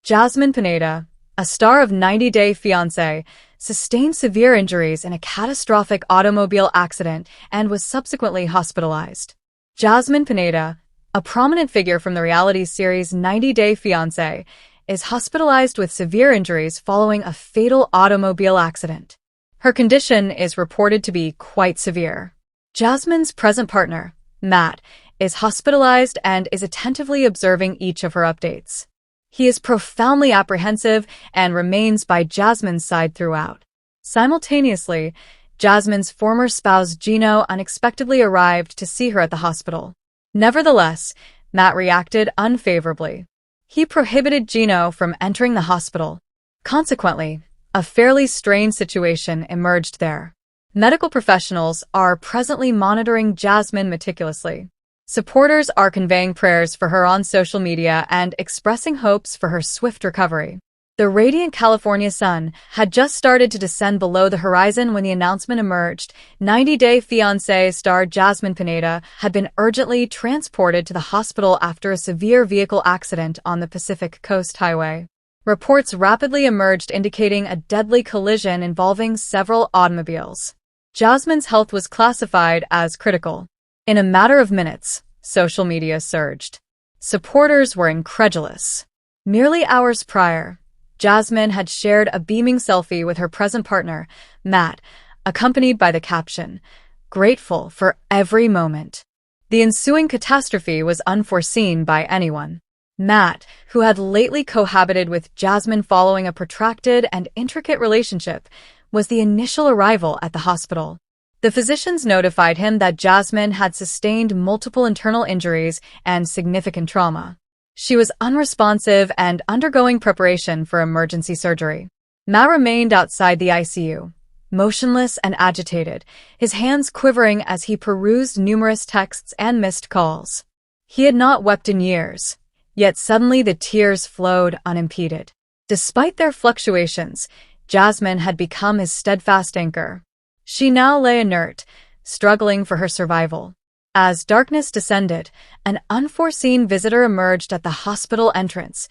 Jasmine Pineda, a star of 90 Day Fiancé, sustained severe injuries in a catastrophic automobile accident and was subsequently hospitalized. Jasmine Pineda, a prominent figure from the reality series 90 Day Fiancé, is hospitalized with severe injuries following a fatal automobile accident. Her condition is reported to be quite severe. Jasmine's present partner, Matt, is hospitalized and is attentively observing each of her updates. He is profoundly apprehensive and remains by Jasmine's side throughout. Simultaneously, Jasmine's former spouse Gino unexpectedly arrived to see her at the hospital. Nevertheless, Matt reacted unfavorably. He prohibited Gino from entering the hospital. Consequently, a fairly strained situation emerged there. Medical professionals are presently monitoring Jasmine meticulously. Supporters are conveying prayers for her on social media and expressing hopes for her swift recovery. The radiant California sun had just started to descend below the horizon when the announcement emerged. 90 Day Fiancé star Jasmine Pineda had been urgently transported to the hospital after a severe vehicle accident on the Pacific Coast Highway. Reports rapidly emerged indicating a deadly collision involving several automobiles. Jasmine's health was classified as critical. In a matter of minutes, social media surged. Supporters were incredulous. Merely hours prior, Jasmine had shared a beaming selfie with her present partner, Matt, accompanied by the caption, "Grateful for every moment." The ensuing catastrophe was unforeseen by anyone. Matt, who had lately cohabited with Jasmine following a protracted and intricate relationship, was the initial arrival at the hospital. The physicians notified him that Jasmine had sustained multiple internal injuries and significant trauma. She was unresponsive and undergoing preparation for emergency surgery. Matt remained outside the ICU, motionless and agitated, his hands quivering as he perused numerous texts and missed calls. He had not wept in years, yet suddenly the tears flowed unimpeded. Despite their fluctuations, Jasmine had become his steadfast anchor. She now lay inert, struggling for her survival. As darkness descended, an unforeseen visitor emerged at the hospital entrance.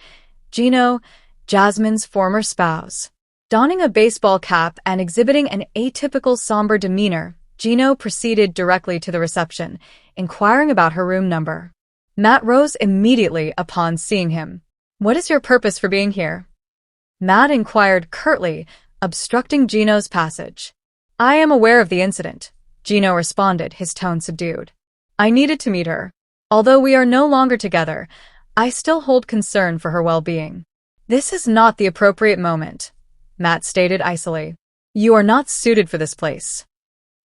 Gino, Jasmine's former spouse. Donning a baseball cap and exhibiting an atypical somber demeanor, Gino proceeded directly to the reception, inquiring about her room number. Matt rose immediately upon seeing him. "What is your purpose for being here?" Matt inquired curtly, obstructing Gino's passage. "I am aware of the incident," Gino responded, his tone subdued. "I needed to meet her. Although we are no longer together, I still hold concern for her well-being." "This is not the appropriate moment," Matt stated icily. "You are not suited for this place."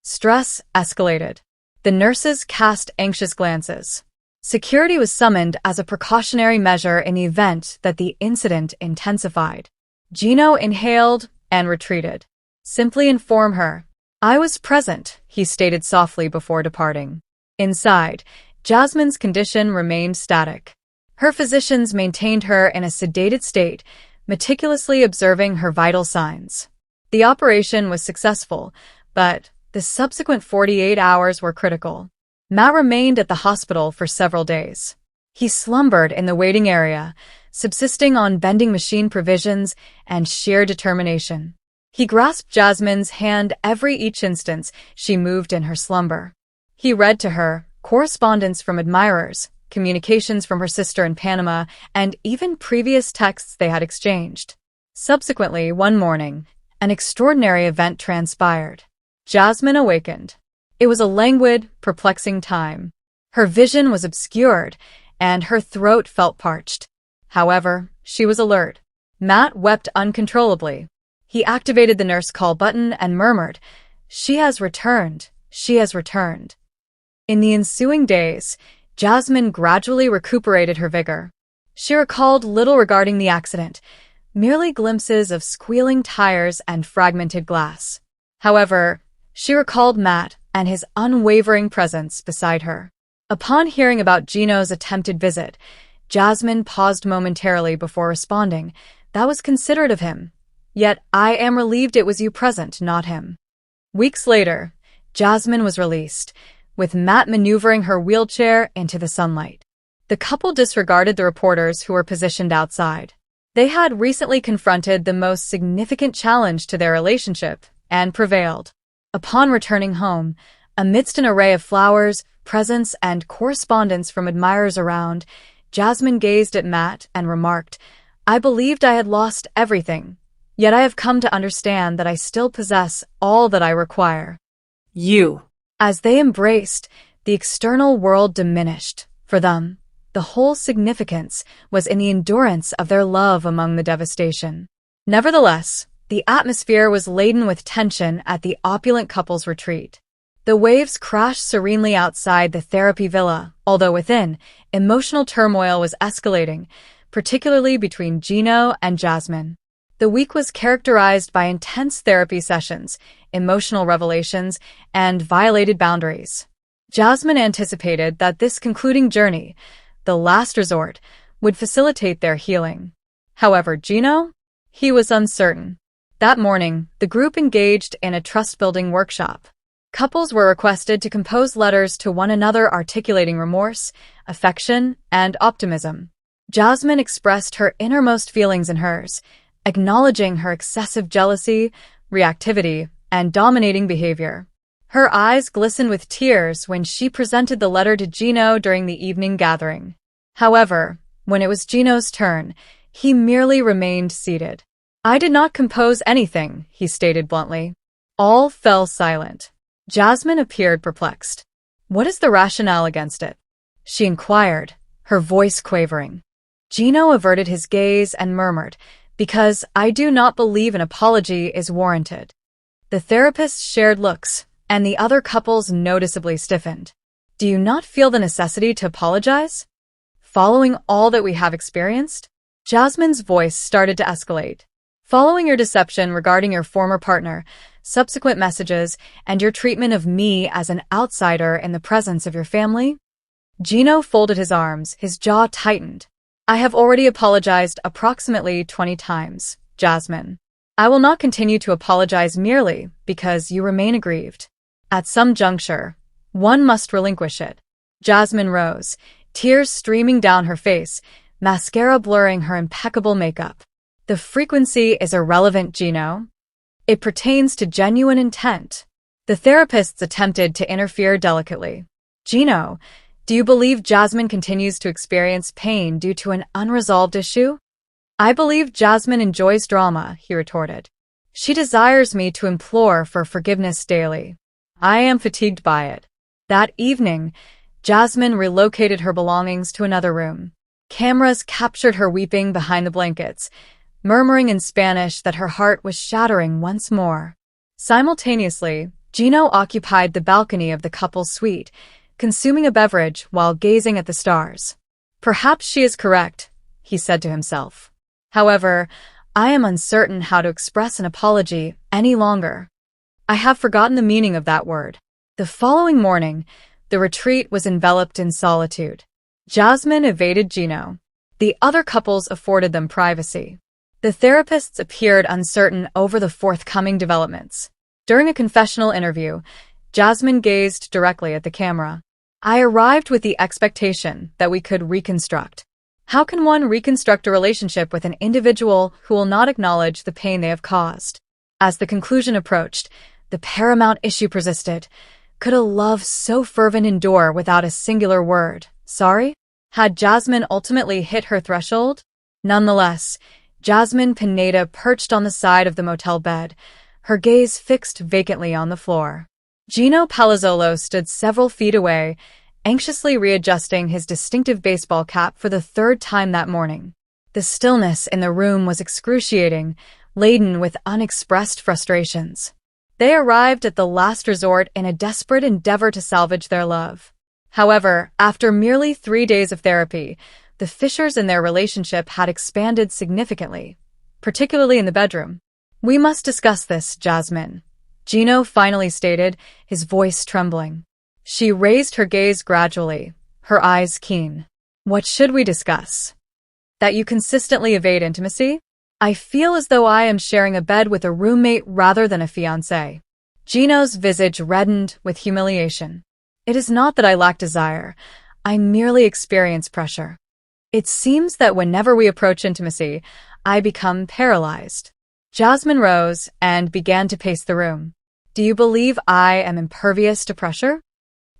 Stress escalated. The nurses cast anxious glances. Security was summoned as a precautionary measure in the event that the incident intensified. Gino inhaled and retreated. "Simply inform her." "I was present," he stated softly before departing. Inside, Jasmine's condition remained static. Her physicians maintained her in a sedated state, meticulously observing her vital signs. The operation was successful, but the subsequent 48 hours were critical. Matt remained at the hospital for several days. He slumbered in the waiting area, subsisting on vending machine provisions and sheer determination. He grasped Jasmine's hand each instant she moved in her slumber. He read to her correspondence from admirers, communications from her sister in Panama, and even previous texts they had exchanged. Subsequently, one morning, an extraordinary event transpired. Jasmine awakened. It was a languid, perplexing time. Her vision was obscured, and her throat felt parched. However, she was alert. Matt wept uncontrollably. He activated the nurse call button and murmured, "She has returned. She has returned." In the ensuing days, Jasmine gradually recuperated her vigor. She recalled little regarding the accident, merely glimpses of squealing tires and fragmented glass. However, she recalled Matt and his unwavering presence beside her. Upon hearing about Gino's attempted visit, Jasmine paused momentarily before responding. "That was considerate of him. Yet I am relieved it was you present, not him." Weeks later, Jasmine was released, with Matt maneuvering her wheelchair into the sunlight. The couple disregarded the reporters who were positioned outside. They had recently confronted the most significant challenge to their relationship and prevailed. Upon returning home, amidst an array of flowers, presents, and correspondence from admirers around, Jasmine gazed at Matt and remarked, "I believed I had lost everything, yet I have come to understand that I still possess all that I require." You. As they embraced, the external world diminished. For them, the whole significance was in the endurance of their love among the devastation. Nevertheless, the atmosphere was laden with tension at the opulent couple's retreat. The waves crashed serenely outside the therapy villa, although within, emotional turmoil was escalating, particularly between Gino and Jasmine. The week was characterized by intense therapy sessions, emotional revelations, and violated boundaries. Jasmine anticipated that this concluding journey, the last resort, would facilitate their healing. However, Gino? He was uncertain. That morning, the group engaged in a trust-building workshop. Couples were requested to compose letters to one another articulating remorse, affection, and optimism. Jasmine expressed her innermost feelings in hers, acknowledging her excessive jealousy, reactivity, and dominating behavior. Her eyes glistened with tears when she presented the letter to Gino during the evening gathering. However, when it was Gino's turn, he merely remained seated. "I did not compose anything," he stated bluntly. All fell silent. Jasmine appeared perplexed. "What is the rationale against it?" she inquired, her voice quavering. Gino averted his gaze and murmured, "Because I do not believe an apology is warranted." The therapists shared looks, and the other couples noticeably stiffened. "Do you not feel the necessity to apologize? Following all that we have experienced?" Jasmine's voice started to escalate. "Following your deception regarding your former partner, subsequent messages, and your treatment of me as an outsider in the presence of your family?" Gino folded his arms, his jaw tightened. "I have already apologized approximately 20 times, Jasmine. I will not continue to apologize merely because you remain aggrieved. At some juncture, one must relinquish it." Jasmine rose, tears streaming down her face, mascara blurring her impeccable makeup. "The frequency is irrelevant, Gino. It pertains to genuine intent." The therapists attempted to interfere delicately. "Gino, do you believe Jasmine continues to experience pain due to an unresolved issue?" "I believe Jasmine enjoys drama," he retorted. "She desires me to implore for forgiveness daily. I am fatigued by it." That evening, Jasmine relocated her belongings to another room. Cameras captured her weeping behind the blankets, murmuring in Spanish that her heart was shattering once more. Simultaneously, Gino occupied the balcony of the couple's suite, consuming a beverage while gazing at the stars. "Perhaps she is correct," he said to himself. "However, I am uncertain how to express an apology any longer. I have forgotten the meaning of that word." The following morning, the retreat was enveloped in solitude. Jasmine evaded Gino. The other couples afforded them privacy. The therapists appeared uncertain over the forthcoming developments. During a confessional interview, Jasmine gazed directly at the camera. "I arrived with the expectation that we could reconstruct." How can one reconstruct a relationship with an individual who will not acknowledge the pain they have caused? As the conclusion approached, the paramount issue persisted. Could a love so fervent endure without a singular word, sorry? Had Jasmine ultimately hit her threshold? Nonetheless, Jasmine Pineda perched on the side of the motel bed, her gaze fixed vacantly on the floor. Gino Palazzolo stood several feet away, anxiously readjusting his distinctive baseball cap for the third time that morning. The stillness in the room was excruciating, laden with unexpressed frustrations. They arrived at the last resort in a desperate endeavor to salvage their love. However, after merely 3 days of therapy, the fissures in their relationship had expanded significantly, particularly in the bedroom. "We must discuss this, Jasmine," Gino finally stated, his voice trembling. She raised her gaze gradually, her eyes keen. "What should we discuss? That you consistently evade intimacy? I feel as though I am sharing a bed with a roommate rather than a fiancé." Gino's visage reddened with humiliation. "It is not that I lack desire. I merely experience pressure." It seems that whenever we approach intimacy, I become paralyzed. Jasmine rose and began to pace the room. Do you believe I am impervious to pressure?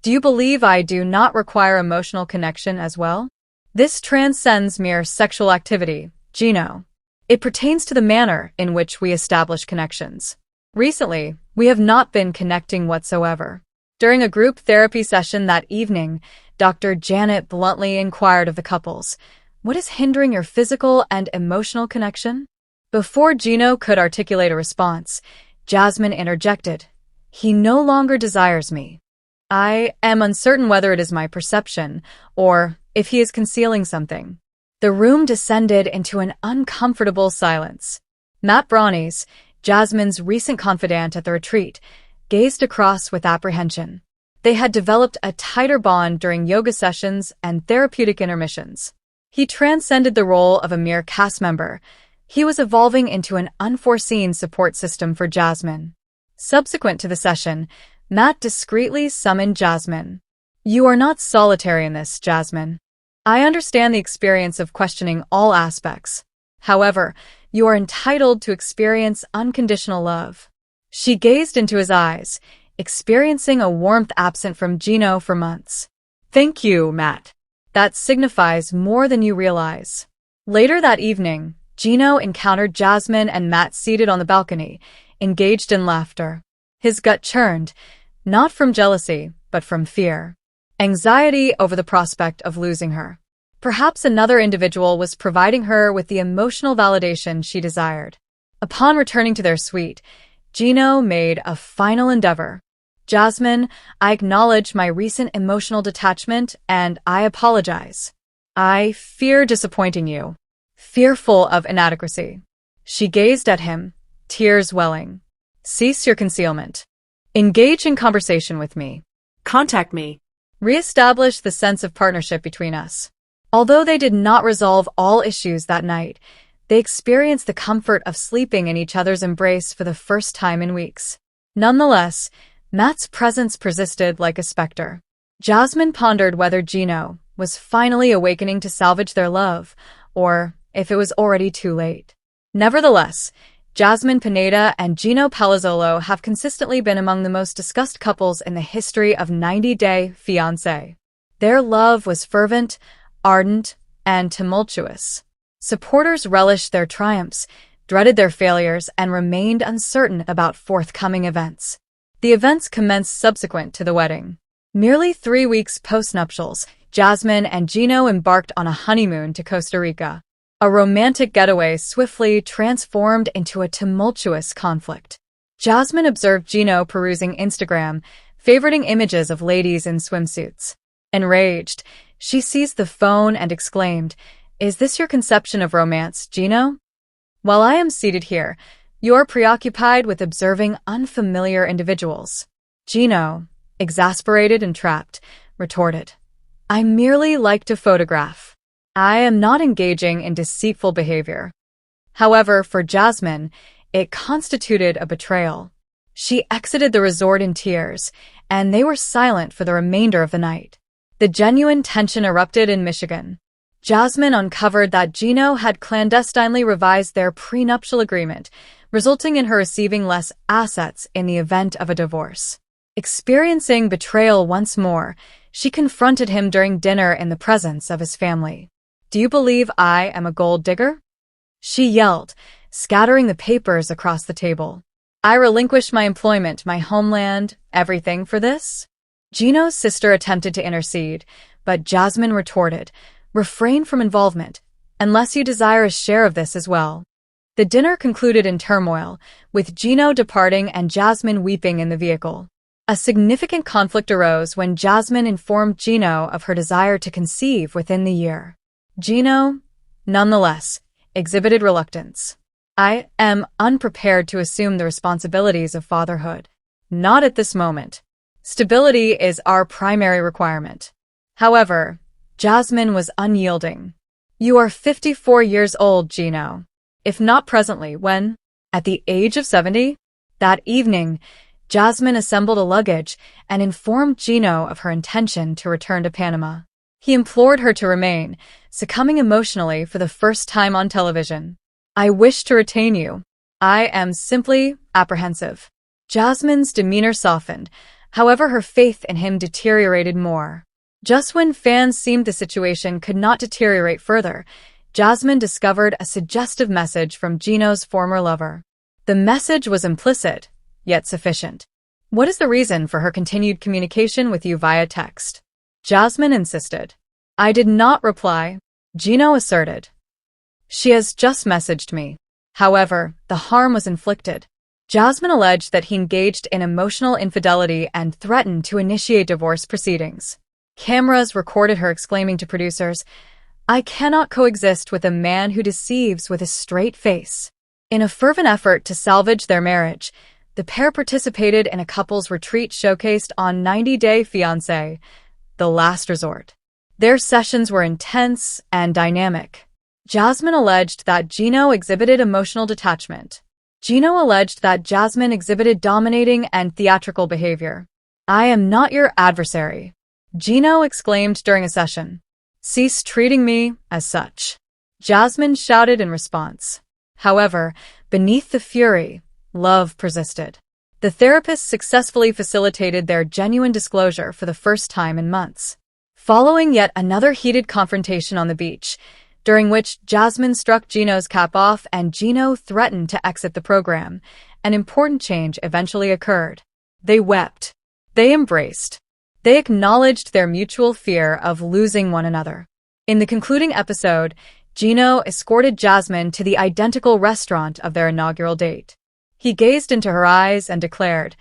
Do you believe I do not require emotional connection as well? This transcends mere sexual activity, Gino. It pertains to the manner in which we establish connections. Recently, we have not been connecting whatsoever. During a group therapy session that evening, Dr. Janet bluntly inquired of the couples, "What is hindering your physical and emotional connection?" Before Gino could articulate a response, Jasmine interjected, "He no longer desires me. I am uncertain whether it is my perception, or if he is concealing something." The room descended into an uncomfortable silence. Matt Brownies, Jasmine's recent confidant at the retreat, gazed across with apprehension. They had developed a tighter bond during yoga sessions and therapeutic intermissions. He transcended the role of a mere cast member. He was evolving into an unforeseen support system for Jasmine. Subsequent to the session, Matt discreetly summoned Jasmine. "You are not solitary in this, Jasmine. I understand the experience of questioning all aspects. However, you are entitled to experience unconditional love." She gazed into his eyes, experiencing a warmth absent from Gino for months. "Thank you, Matt. That signifies more than you realize." Later that evening, Gino encountered Jasmine and Matt seated on the balcony, engaged in laughter. His gut churned, not from jealousy, but from fear. Anxiety over the prospect of losing her. Perhaps another individual was providing her with the emotional validation she desired. Upon returning to their suite, Gino made a final endeavor. "Jasmine, I acknowledge my recent emotional detachment and I apologize. I fear disappointing you." Fearful of inadequacy, she gazed at him, tears welling. "Cease your concealment. Engage in conversation with me. Contact me. Reestablish the sense of partnership between us." Although they did not resolve all issues that night, they experienced the comfort of sleeping in each other's embrace for the first time in weeks. Nonetheless, Matt's presence persisted like a specter. Jasmine pondered whether Gino was finally awakening to salvage their love, or if it was already too late. Nevertheless, Jasmine Pineda and Gino Palazzolo have consistently been among the most discussed couples in the history of 90-Day Fiancé. Their love was fervent, ardent, and tumultuous. Supporters relished their triumphs, dreaded their failures, and remained uncertain about forthcoming events. The events commenced subsequent to the wedding. Merely 3 weeks post-nuptials, Jasmine and Gino embarked on a honeymoon to Costa Rica. A romantic getaway swiftly transformed into a tumultuous conflict. Jasmine observed Gino perusing Instagram, favoriting images of ladies in swimsuits. Enraged, she seized the phone and exclaimed, "Is this your conception of romance, Gino? While I am seated here, you're preoccupied with observing unfamiliar individuals." Gino, exasperated and trapped, retorted, "I merely like to photograph. I am not engaging in deceitful behavior." However, for Jasmine, it constituted a betrayal. She exited the resort in tears, and they were silent for the remainder of the night. The genuine tension erupted in Michigan. Jasmine uncovered that Gino had clandestinely revised their prenuptial agreement, resulting in her receiving less assets in the event of a divorce. Experiencing betrayal once more, she confronted him during dinner in the presence of his family. "Do you believe I am a gold digger?" she yelled, scattering the papers across the table. "I relinquished my employment, my homeland, everything for this?" Gino's sister attempted to intercede, but Jasmine retorted, "Refrain from involvement, unless you desire a share of this as well." The dinner concluded in turmoil, with Gino departing and Jasmine weeping in the vehicle. A significant conflict arose when Jasmine informed Gino of her desire to conceive within the year. Gino, nonetheless, exhibited reluctance. "I am unprepared to assume the responsibilities of fatherhood. Not at this moment. Stability is our primary requirement." However, Jasmine was unyielding. "You are 54 years old, Gino. If not presently, when? At the age of 70? That evening, Jasmine assembled a luggage and informed Gino of her intention to return to Panama. He implored her to remain, succumbing emotionally for the first time on television. I wish to retain you. I am simply apprehensive. Jasmine's demeanor softened, however her faith in him deteriorated more. Just when fans seemed the situation could not deteriorate further, Jasmine discovered a suggestive message from Gino's former lover. The message was implicit, yet sufficient. What is the reason for her continued communication with you via text? Jasmine insisted. I did not reply, Gino asserted. She has just messaged me. However, the harm was inflicted. Jasmine alleged that he engaged in emotional infidelity and threatened to initiate divorce proceedings. Cameras recorded her exclaiming to producers, I cannot coexist with a man who deceives with a straight face. In a fervent effort to salvage their marriage, the pair participated in a couple's retreat showcased on 90 Day Fiancé, the last resort. Their sessions were intense and dynamic. Jasmine alleged that Gino exhibited emotional detachment. Gino alleged that Jasmine exhibited dominating and theatrical behavior. I am not your adversary, Gino exclaimed during a session. Cease treating me as such, Jasmine shouted in response. However, beneath the fury, love persisted. The therapist successfully facilitated their genuine disclosure for the first time in months. Following yet another heated confrontation on the beach, during which Jasmine struck Gino's cap off and Gino threatened to exit the program, an important change eventually occurred. They wept. They embraced. They acknowledged their mutual fear of losing one another. In the concluding episode, Gino escorted Jasmine to the identical restaurant of their inaugural date. He gazed into her eyes and declared,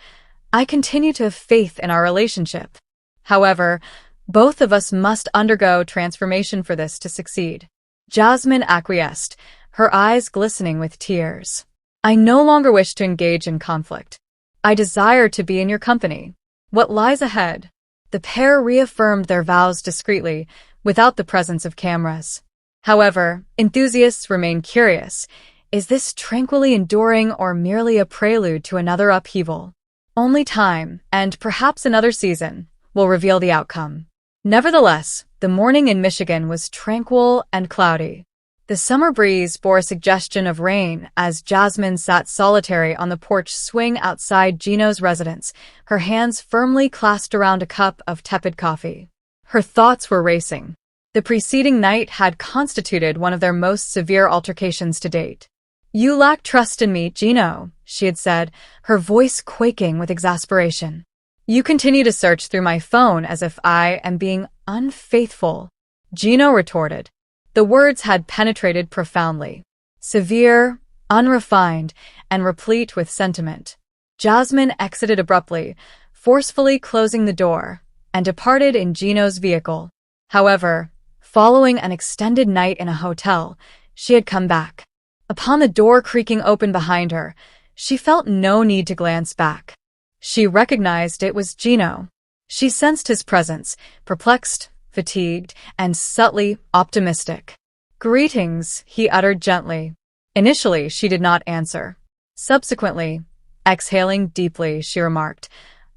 I continue to have faith in our relationship. However, both of us must undergo transformation for this to succeed. Jasmine acquiesced, her eyes glistening with tears. I no longer wish to engage in conflict. I desire to be in your company. What lies ahead? The pair reaffirmed their vows discreetly, without the presence of cameras. However, enthusiasts remain curious. Is this tranquilly enduring or merely a prelude to another upheaval? Only time, and perhaps another season, will reveal the outcome. Nevertheless, the morning in Michigan was tranquil and cloudy. The summer breeze bore a suggestion of rain as Jasmine sat solitary on the porch swing outside Gino's residence, her hands firmly clasped around a cup of tepid coffee. Her thoughts were racing. The preceding night had constituted one of their most severe altercations to date. You lack trust in me, Gino, she had said, her voice quaking with exasperation. You continue to search through my phone as if I am being unfaithful, Gino retorted. The words had penetrated profoundly. Severe, unrefined, and replete with sentiment. Jasmine exited abruptly, forcefully closing the door, and departed in Gino's vehicle. However, following an extended night in a hotel, she had come back. Upon the door creaking open behind her, she felt no need to glance back. She recognized it was Gino. She sensed his presence, perplexed, fatigued, and subtly optimistic. Greetings, he uttered gently. Initially, she did not answer. Subsequently, exhaling deeply, she remarked,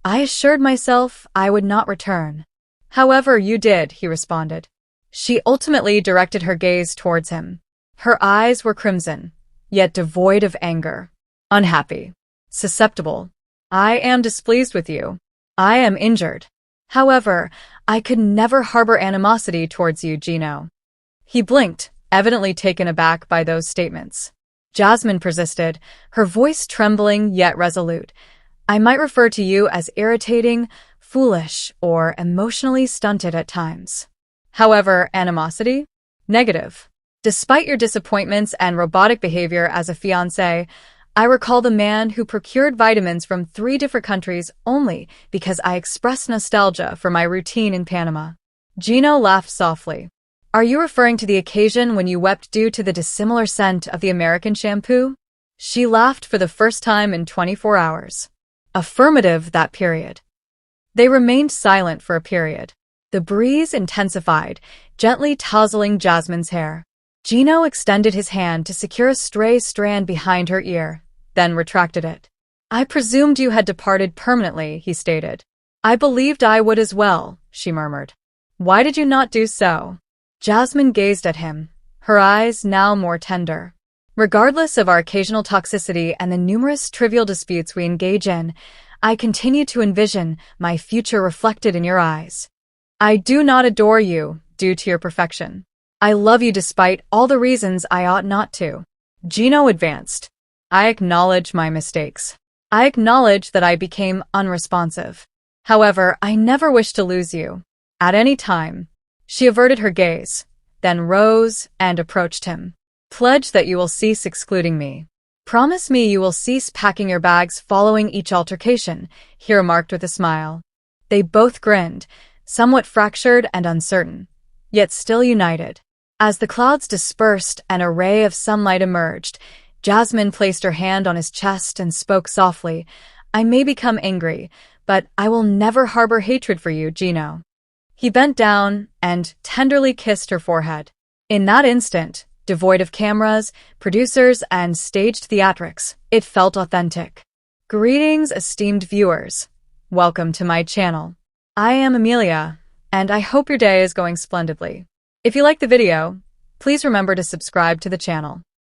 I assured myself I would not return. However, you did, he responded. She ultimately directed her gaze towards him. Her eyes were crimson, yet devoid of anger. Unhappy. Susceptible. I am displeased with you. I am injured. However, I could never harbor animosity towards you, Gino. He blinked, evidently taken aback by those statements. Jasmine persisted, her voice trembling yet resolute. I might refer to you as irritating, foolish, or emotionally stunted at times. However, animosity? Negative. Despite your disappointments and robotic behavior as a fiancé, I recall the man who procured vitamins from 3 different countries only because I expressed nostalgia for my routine in Panama. Gino laughed softly. Are you referring to the occasion when you wept due to the dissimilar scent of the American shampoo? She laughed for the first time in 24 hours. Affirmative, that period. They remained silent for a period. The breeze intensified, gently tousling Jasmine's hair. Gino extended his hand to secure a stray strand behind her ear, then retracted it. I presumed you had departed permanently, he stated. I believed I would as well, she murmured. Why did you not do so? Jasmine gazed at him, her eyes now more tender. Regardless of our occasional toxicity and the numerous trivial disputes we engage in, I continue to envision my future reflected in your eyes. I do not adore you due to your perfection. I love you despite all the reasons I ought not to. Gino advanced. I acknowledge my mistakes. I acknowledge that I became unresponsive. However, I never wish to lose you. At any time. She averted her gaze, then rose and approached him. Pledge that you will cease excluding me. Promise me you will cease packing your bags following each altercation, he remarked with a smile. They both grinned, somewhat fractured and uncertain, yet still united. As the clouds dispersed and a ray of sunlight emerged, Jasmine placed her hand on his chest and spoke softly. I may become angry, but I will never harbor hatred for you, Gino. He bent down and tenderly kissed her forehead. In that instant, devoid of cameras, producers, and staged theatrics, it felt authentic. Greetings, esteemed viewers. Welcome to my channel. I am Amelia, and I hope your day is going splendidly. If you like the video, please remember to subscribe to the channel.